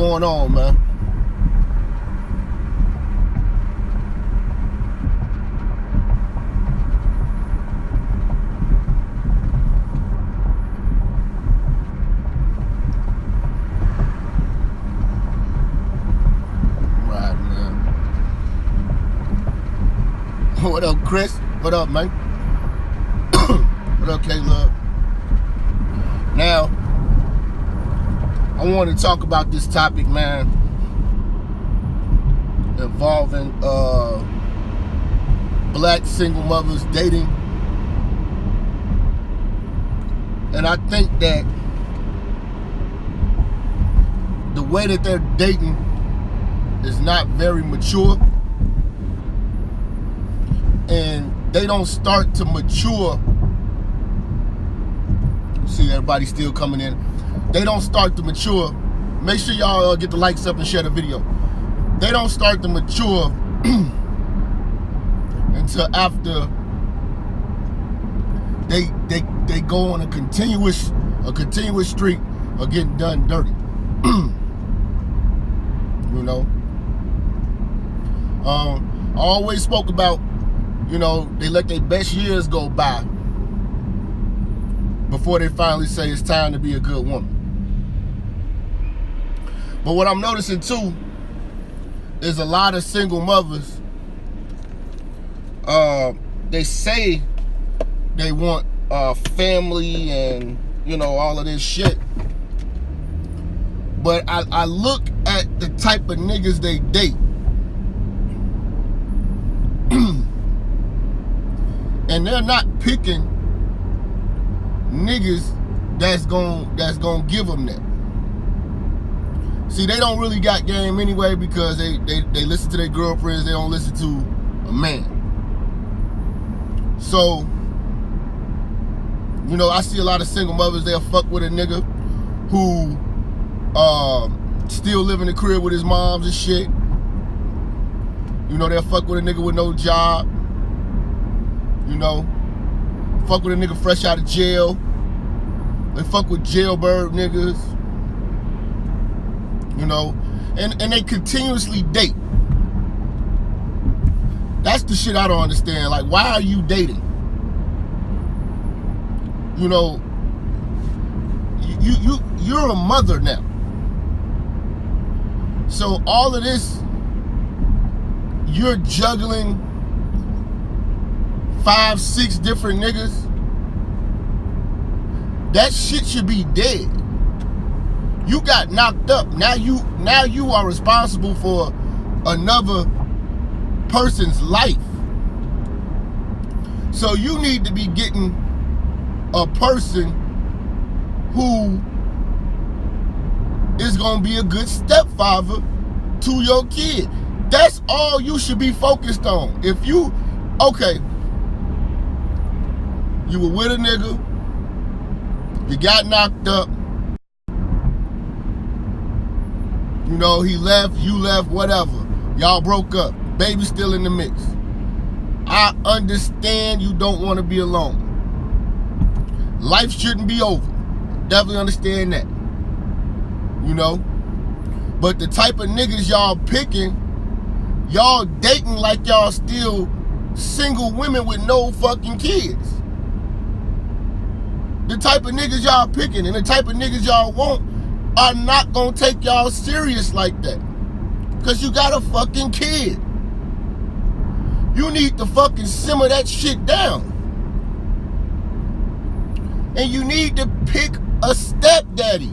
going on, man. Right, man. What up, Chris? What up, man? What up, K-Love? Now, I want to talk about this topic, man, involving black single mothers dating. And I think that the way that they're dating is not very mature. And they don't start to mature. See, everybody still coming in. They don't start to mature. Make sure y'all get the likes up and share the video. They don't start to mature until after they go on a continuous streak of getting done dirty. You know, I always spoke about, you know, they let their best years go by before they finally say it's time to be a good woman. But what I'm noticing too is a lot of single mothers, they say they want family and, you know, all of this shit. But I look at the type of niggas they date. And they're not picking niggas that's gonna give them that. See, they don't really got game anyway because they listen to their girlfriends. They don't listen to a man. So, you know, I see a lot of single mothers. They'll fuck with a nigga who still live in the crib with his moms and shit. You know, they'll fuck with a nigga with no job. You know, fuck with a nigga fresh out of jail. They fuck with jailbird niggas. You know, and they continuously date. That's the shit I don't understand. Like, why are you dating? You know, you're a mother now. So all of this, you're juggling 5, 6 different niggas. That shit should be dead. You got knocked up. Now you are responsible for another person's life. So you need to be getting a person who is gonna be a good stepfather to your kid. That's all you should be focused on. If you, okay, you were with a nigga, you got knocked up, you know, he left, you left, whatever. Y'all broke up. Baby's still in the mix. I understand you don't want to be alone. Life shouldn't be over. Definitely understand that. You know? But the type of niggas y'all picking, y'all dating like y'all still single women with no fucking kids. The type of niggas y'all picking and the type of niggas y'all want are not gonna take y'all serious like that. Cause you got a fucking kid. You need to fucking simmer that shit down. And you need to pick a stepdaddy.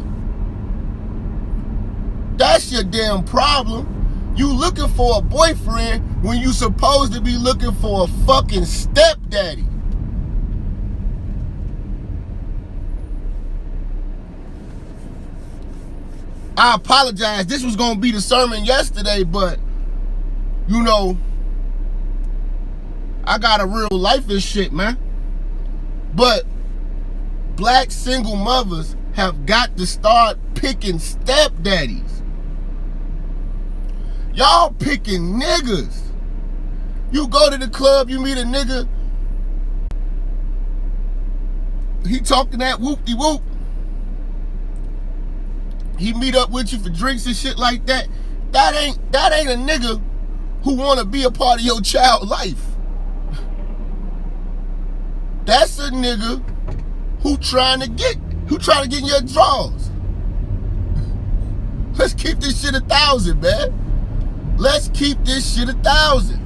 That's your damn problem. You looking for a boyfriend when you supposed to be looking for a fucking stepdaddy. I apologize. This was going to be the sermon yesterday, but, you know, I got a real life and shit, man. But black single mothers have got to start picking stepdaddies. Y'all picking niggas. You go to the club, you meet a nigga, he talking that whoop-de-whoop. he meet up with you for drinks and shit like that, that ain't a nigga who wanna be a part of your child life. That's a nigga who trying to get in your drawers. Let's keep this shit 1,000, man. Let's keep this shit 1,000.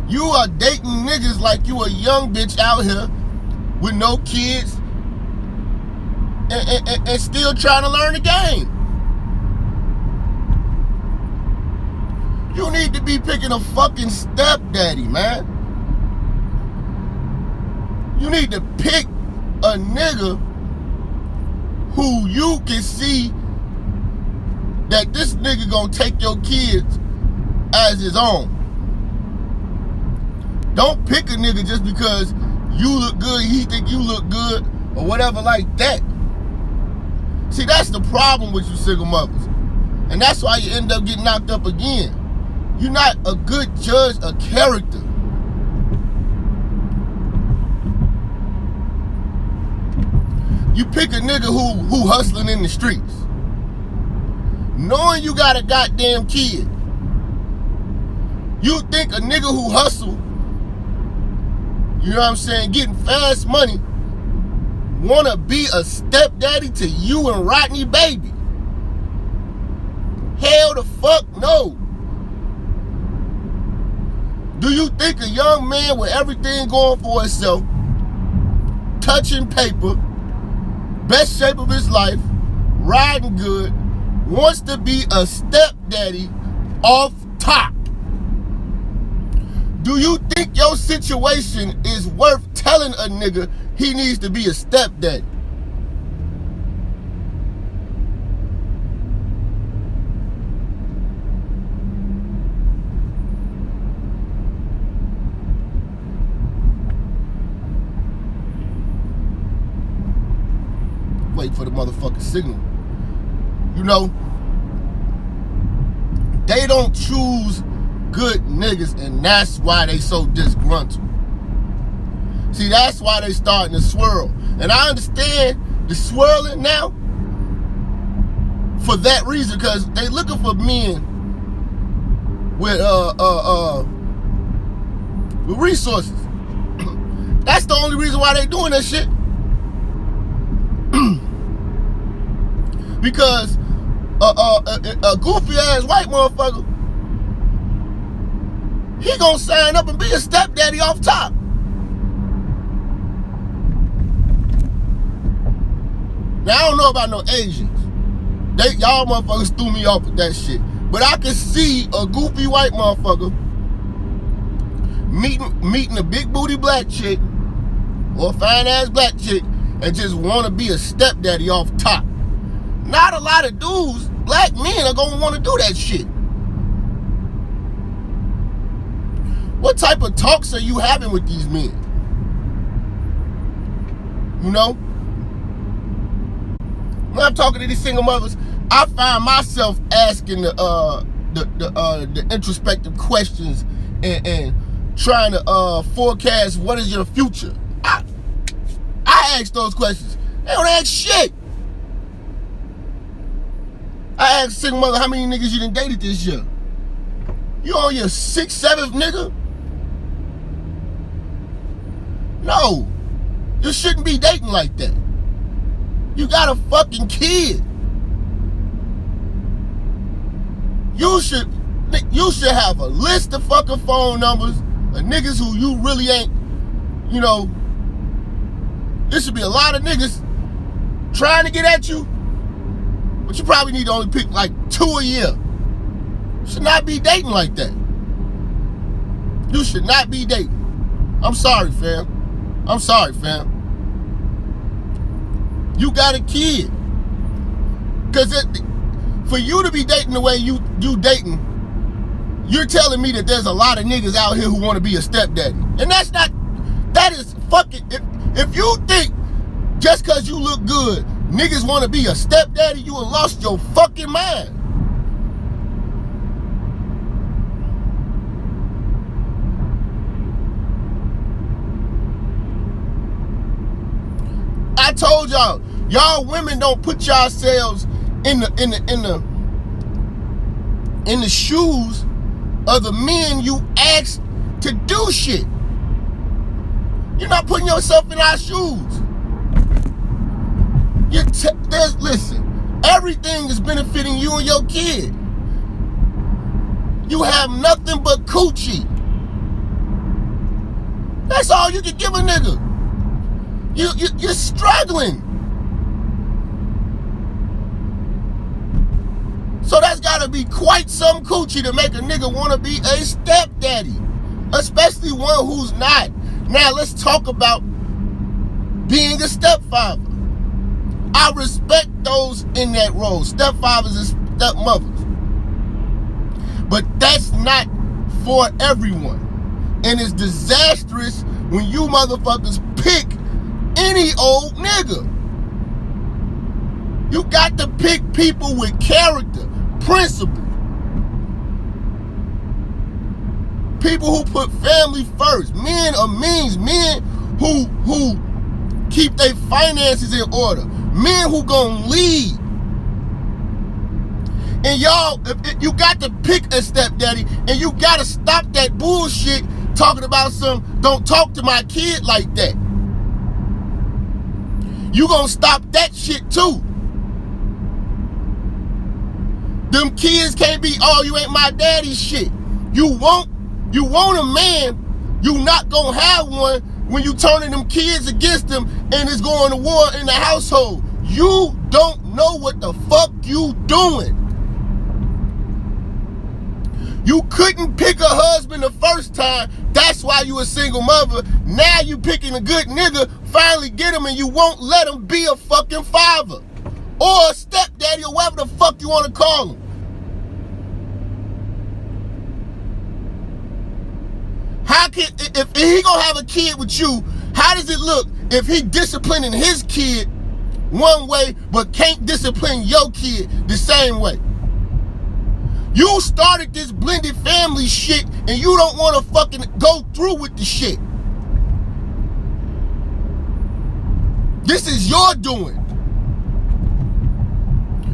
You are dating niggas like you a young bitch out here with no kids and still trying to learn the game. You need to be picking a fucking stepdaddy, man. You need to pick a nigga who you can see that this nigga gonna take your kids as his own. Don't pick a nigga just because you look good, he think you look good, or whatever like that. See, that's the problem with you single mothers. And that's why you end up getting knocked up again. You're not a good judge of character. You pick a nigga who hustling in the streets, knowing you got a goddamn kid. You think a nigga who hustle, you know what I'm saying, getting fast money, wanna be a stepdaddy to you and Rodney baby? Hell the fuck no. Do you think a young man with everything going for himself, touching paper, best shape of his life, riding good, wants to be a stepdaddy off top? Do you think your situation is worth telling a nigga he needs to be a stepdaddy? Wait for the motherfucking signal. You know, they don't choose good niggas, and that's why they so disgruntled. See, that's why they starting to swirl. And I understand the swirling now for that reason, because they looking for men with resources. That's the only reason why they doing that shit. Because a goofy ass white motherfucker, he gonna sign up and be a stepdaddy off top. Now I don't know about no Asians. Y'all motherfuckers threw me off with that shit. But I can see a goofy white motherfucker meeting a big booty black chick or a fine ass black chick and just wanna be a stepdaddy off top. Not a lot of dudes, black men, are gonna wanna do that shit. What type of talks are you having with these men? You know? When I'm talking to these single mothers, I find myself asking the introspective questions and trying to forecast what is your future. I ask those questions. They don't ask shit. I asked single mother, how many niggas you done dated this year? You on your 6th, 7th nigga? No. You shouldn't be dating like that. You got a fucking kid. You should have a list of fucking phone numbers of niggas who you really ain't, you know. There should be a lot of niggas trying to get at you, but you probably need to only pick like 2 a year. You should not be dating like that. You should not be dating. I'm sorry, fam. I'm sorry, fam. You got a kid. Because for you to be dating the way you dating, you're telling me that there's a lot of niggas out here who want to be a stepdaddy. And that is fucking, if you think just because you look good, niggas want to be a stepdaddy, you have lost your fucking mind. told y'all, y'all women don't put yourselves in the shoes of the men you ask to do shit. You're not putting yourself in our shoes. Listen, everything is benefiting you and your kid. You have nothing but coochie. That's all you can give a nigga. You're struggling. So that's gotta be quite some coochie to make a nigga wanna be a stepdaddy. Especially one who's not. Now let's talk about being a stepfather. I respect those in that role, stepfathers and stepmothers. But that's not for everyone. And it's disastrous when you motherfuckers pick any old nigga. You got to pick people with character, principle. People who put family first. Men are means. Men who keep their finances in order. Men who gonna lead. And y'all, you got to pick a stepdaddy, and you got to stop that bullshit talking about don't talk to my kid like that. You gonna stop that shit too. Them kids can't be, oh, you ain't my daddy shit. You want a man, you not gonna have one when you turning them kids against them and it's going to war in the household. You don't know what the fuck you doing. You couldn't pick a husband the first time. That's why you a single mother. Now you picking a good nigga, finally get him, and you won't let him be a fucking father. Or a stepdaddy, or whatever the fuck you want to call him. If he gonna have a kid with you, how does it look if he disciplining his kid one way, but can't discipline your kid the same way? You started this blended family shit, and you don't want to fucking go through with the shit. This is your doing.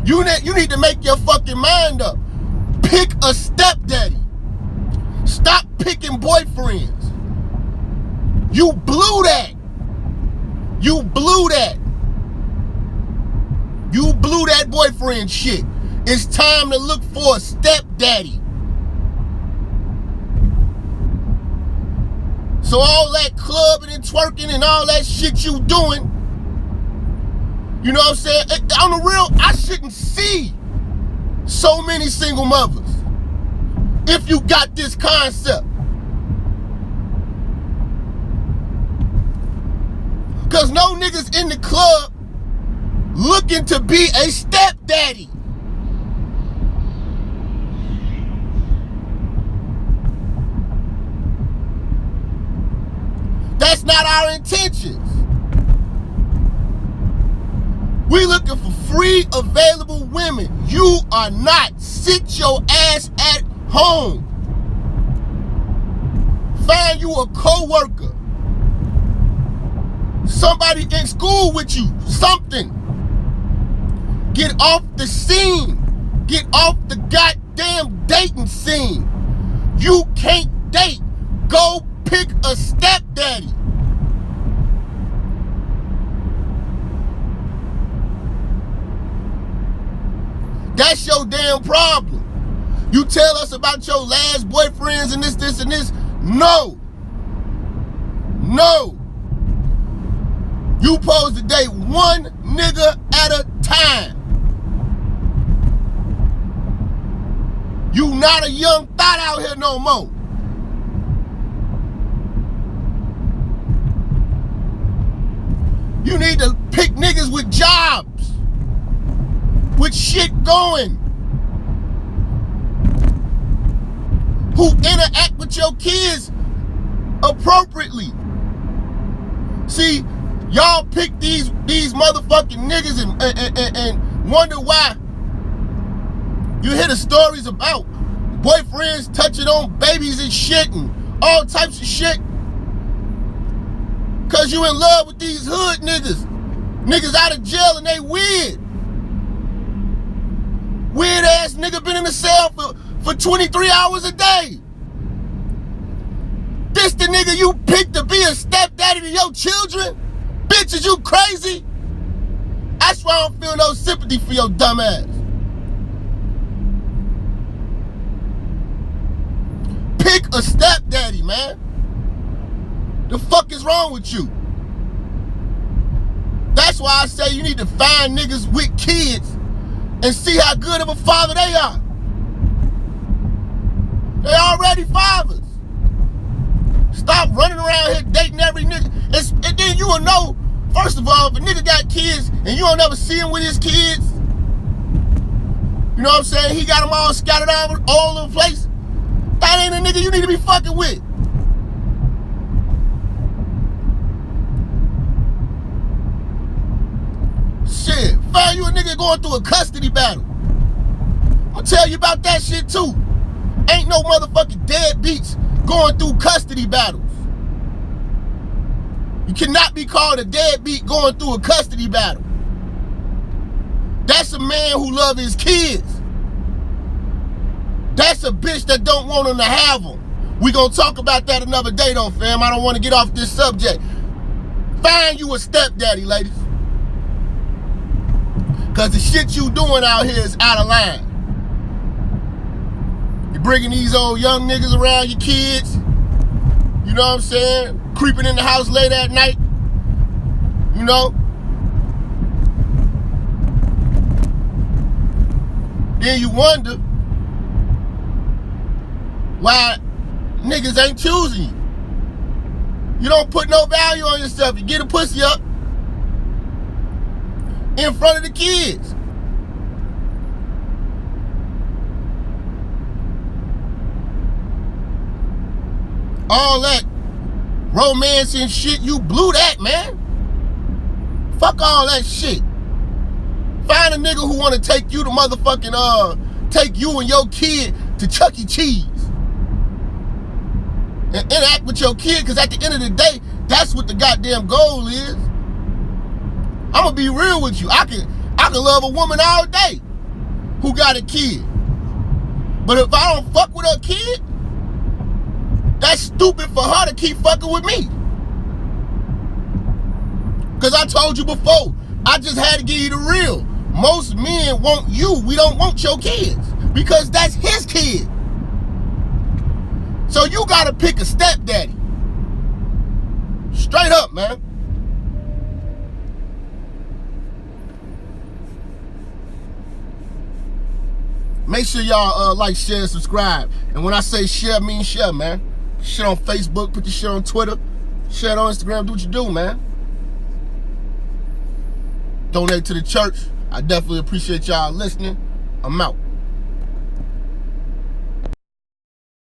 You need to make your fucking mind up. Pick a stepdaddy. Stop picking boyfriends. You blew that. You blew that. You blew that boyfriend shit. It's time to look for a stepdaddy. So all that clubbing and twerking and all that shit you doing, you know what I'm saying? On the real, I shouldn't see so many single mothers if you got this concept. Because no niggas in the club looking to be a stepdaddy. That's not our intentions. We looking for free, available women. You are not. Sit your ass at home. Find you a co-worker. Somebody in school with you. Something. Get off the scene. Get off the goddamn dating scene. You can't date. Go pick a stepdaddy. That's your damn problem. You tell us about your last boyfriends and this, and this. No. No. You supposed to date one nigga at a time. You not a young thot out here no more. You need to pick niggas with jobs, with shit going, who interact with your kids appropriately. See, y'all pick these motherfucking niggas and wonder why. You hear the stories about boyfriends touching on babies and shit and all types of shit. Cause you in love with these hood niggas. Niggas out of jail and they weird. Weird ass nigga been in the cell for 23 hours a day. This the nigga you picked to be a stepdaddy to your children? Bitch, is you crazy? That's why I don't feel no sympathy for your dumb ass. Pick a stepdaddy, man. The fuck is wrong with you? That's why I say you need to find niggas with kids and see how good of a father they are. They already fathers. Stop running around here dating every nigga. And then you will know, first of all, if a nigga got kids and you don't ever see him with his kids, you know what I'm saying? He got them all scattered all over the place. That ain't a nigga you need to be fucking with. Shit, find you a nigga going through a custody battle. I'll tell you about that shit too. Ain't no motherfucking deadbeats going through custody battles. You cannot be called a deadbeat going through a custody battle. That's a man who loves his kids. That's a bitch that don't want him to have them. We gonna talk about that another day though, fam. I don't want to get off this subject. Find you a stepdaddy, ladies. Cause the shit you doing out here is out of line. You're bringing these old young niggas around your kids. You know what I'm saying? Creeping in the house late at night. You know? Then you wonder why niggas ain't choosing you. You don't put no value on yourself. You get a pussy up in front of the kids. All that romance and shit, you blew that, man. Fuck all that shit. Find a nigga who wanna take you to motherfucking, take you and your kid to Chuck E. Cheese. And interact with your kid, cause at the end of the day, that's what the goddamn goal is. I'm gonna be real with you. I can love a woman all day who got a kid. But if I don't fuck with her kid, that's stupid for her to keep fucking with me. Cause I told you before, I just had to give you the real. Most men want you, we don't want your kids. Because that's his kid. So you gotta pick a stepdaddy. Straight up, man. Make sure y'all like, share, and subscribe. And when I say share, I mean share, man. Shit on Facebook, put your shit on Twitter, share it on Instagram, do what you do, man. Donate to the church. I definitely appreciate y'all listening. I'm out.